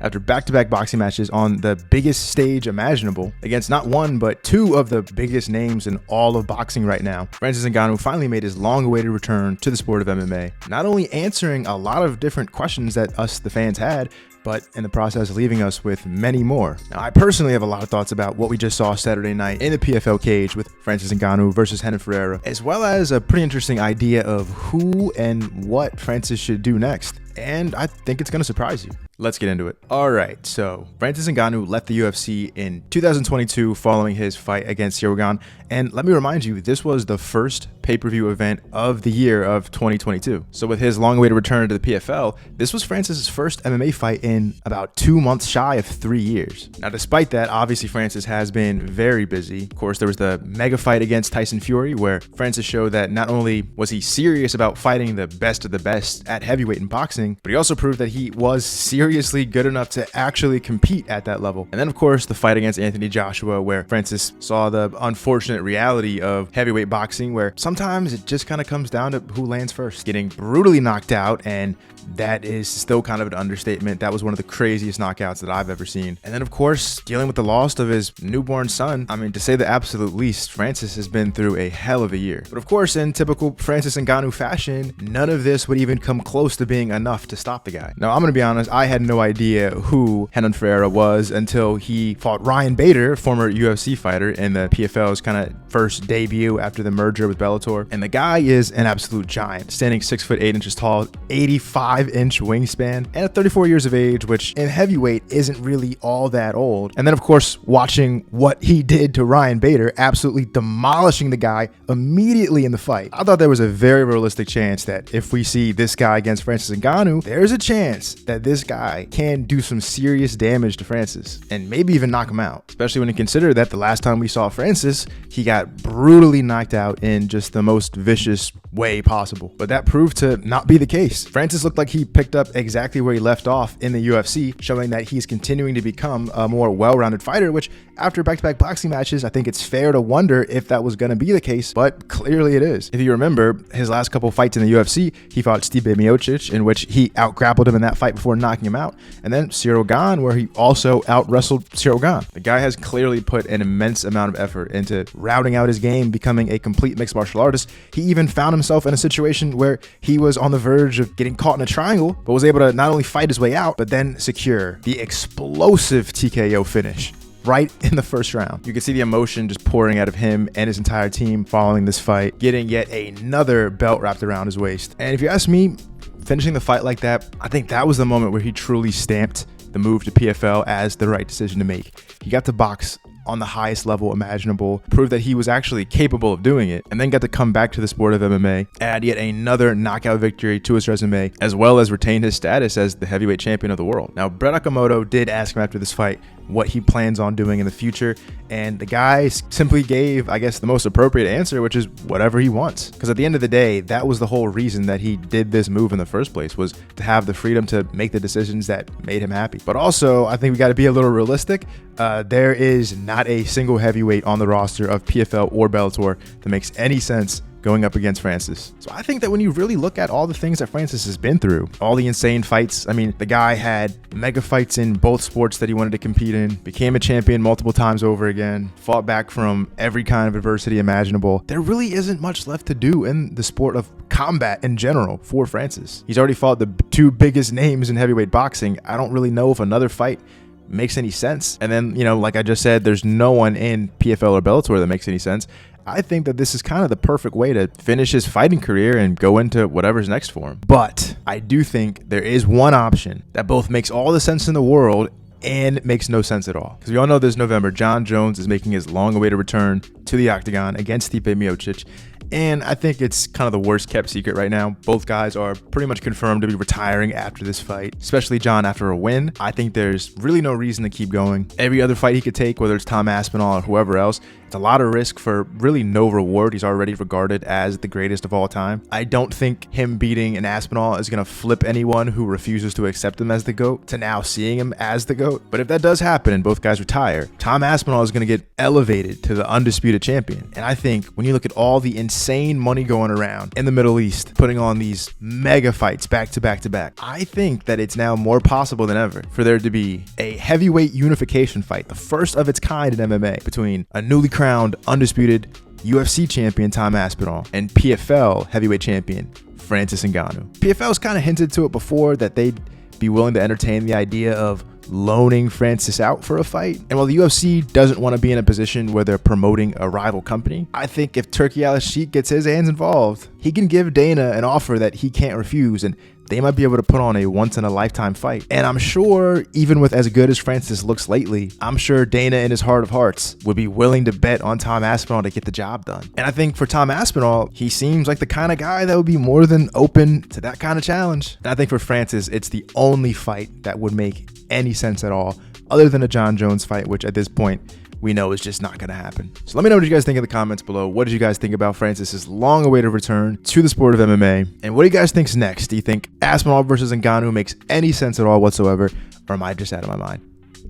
after back-to-back boxing matches on the biggest stage imaginable against not one, but two of the biggest names in all of boxing right now. Francis Ngannou finally made his long-awaited return to the sport of MMA, not only answering a lot of different questions that us, the fans, had, but in the process leaving us with many more. Now, I personally have a lot of thoughts about what we just saw Saturday night in the PFL cage with Francis Ngannou versus Renan Ferreira, as well as a pretty interesting idea of who and what Francis should do next. And I think it's going to surprise you. Let's get into it. All right, so Francis Ngannou left the UFC in 2022 following his fight against Ciryl Gane. And let me remind you, this was the first pay-per-view event of the year of 2022. So with his long-awaited return to the PFL, this was Francis's first MMA fight in about 2 months shy of 3 years. Now, despite that, obviously Francis has been very busy. Of course, there was the mega fight against Tyson Fury, where Francis showed that not only was he serious about fighting the best of the best at heavyweight in boxing, but he also proved that he was seriously good enough to actually compete at that level. And then, of course, the fight against Anthony Joshua, where Francis saw the unfortunate reality of heavyweight boxing, where sometimes it just kind of comes down to who lands first. Getting brutally knocked out, and that is still kind of an understatement. That was one of the craziest knockouts that I've ever seen. And then, of course, dealing with the loss of his newborn son. I mean, to say the absolute least, Francis has been through a hell of a year. But of course, in typical Francis Ngannou fashion, none of this would even come close to being enough to stop the guy. Now, I'm going to be honest, I had no idea who Renan Ferreira was until he fought Ryan Bader, former UFC fighter, in the PFL's kind of first debut after the merger with Bellator. And the guy is an absolute giant, standing 6'8" tall, 85-inch wingspan, and at 34 years of age, which in heavyweight isn't really all that old. And then, of course, watching what he did to Ryan Bader, absolutely demolishing the guy immediately in the fight. I thought there was a very realistic chance that if we see this guy against Francis Ngannou, there's a chance that this guy can do some serious damage to Francis and maybe even knock him out, especially when you consider that the last time we saw Francis, he got brutally knocked out in just the most vicious way possible. But that proved to not be the case. Francis looked like he picked up exactly where he left off in the UFC, showing that he's continuing to become a more well-rounded fighter, which after back-to-back boxing matches, I think it's fair to wonder if that was going to be the case, but clearly it is. If you remember, his last couple fights in the UFC, he fought Stipe Miocic, in which he out-grappled him in that fight before knocking him out, and then Ciryl Gane, where he also out-wrestled Ciryl Gane. The guy has clearly put an immense amount of effort into rounding out his game, becoming a complete mixed martial artist. He even found himself in a situation where he was on the verge of getting caught in a triangle, but was able to not only fight his way out, but then secure the explosive TKO finish right in the first round. You can see the emotion just pouring out of him and his entire team following this fight, getting yet another belt wrapped around his waist. And if you ask me, finishing the fight like that, I think that was the moment where he truly stamped the move to PFL as the right decision to make. He got to box on the highest level imaginable, proved that he was actually capable of doing it, and then got to come back to the sport of MMA, add yet another knockout victory to his resume, as well as retain his status as the heavyweight champion of the world. Now, Brett Okamoto did ask him after this fight what he plans on doing in the future, and the guy simply gave, I guess, the most appropriate answer, which is whatever he wants. Because at the end of the day, that was the whole reason that he did this move in the first place, was to have the freedom to make the decisions that made him happy. But also, I think we got to be a little realistic. There is not a single heavyweight on the roster of PFL or Bellator that makes any sense going up against Francis. So I think that when you really look at all the things that Francis has been through, all the insane fights, I mean, the guy had mega fights in both sports that he wanted to compete in, became a champion multiple times over again, fought back from every kind of adversity imaginable. There really isn't much left to do in the sport of combat in general for Francis. He's already fought the two biggest names in heavyweight boxing. I don't really know if another fight makes any sense. And then, you know, like I just said, there's no one in PFL or Bellator that makes any sense. I think that this is kind of the perfect way to finish his fighting career and go into whatever's next for him. But I do think there is one option that both makes all the sense in the world and makes no sense at all. Because we all know this November, Jon Jones is making his long-awaited return to the octagon against Stipe Miocic. And I think it's kind of the worst kept secret right now. Both guys are pretty much confirmed to be retiring after this fight, especially Jon after a win. I think there's really no reason to keep going. Every other fight he could take, whether it's Tom Aspinall or whoever else, it's It's a lot of risk for really no reward. He's already regarded as the greatest of all time. I don't think him beating an Aspinall is going to flip anyone who refuses to accept him as the GOAT to now seeing him as the GOAT. But if that does happen and both guys retire, Tom Aspinall is going to get elevated to the undisputed champion. And I think when you look at all the insane money going around in the Middle East, putting on these mega fights back to back to back, I think that it's now more possible than ever for there to be a heavyweight unification fight, the first of its kind in MMA, between a newly crowned, undisputed UFC champion Tom Aspinall and PFL heavyweight champion Francis Ngannou. PFL's kind of hinted to it before that they'd be willing to entertain the idea of loaning Francis out for a fight. And while the UFC doesn't want to be in a position where they're promoting a rival company, I think if Turki Al-Sheikh gets his hands involved, he can give Dana an offer that he can't refuse, and they might be able to put on a once-in-a-lifetime fight. And I'm sure, even with as good as Francis looks lately, I'm sure Dana in his heart of hearts would be willing to bet on Tom Aspinall to get the job done. And I think for Tom Aspinall, he seems like the kind of guy that would be more than open to that kind of challenge. And I think for Francis, it's the only fight that would make any sense at all, other than a John Jones fight, which at this point, we know is just not going to happen. So let me know what you guys think in the comments below. What did you guys think about Francis's long-awaited return to the sport of MMA? And what do you guys think's next? Do you think Aspinall versus Ngannou makes any sense at all whatsoever? Or am I just out of my mind?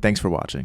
Thanks for watching.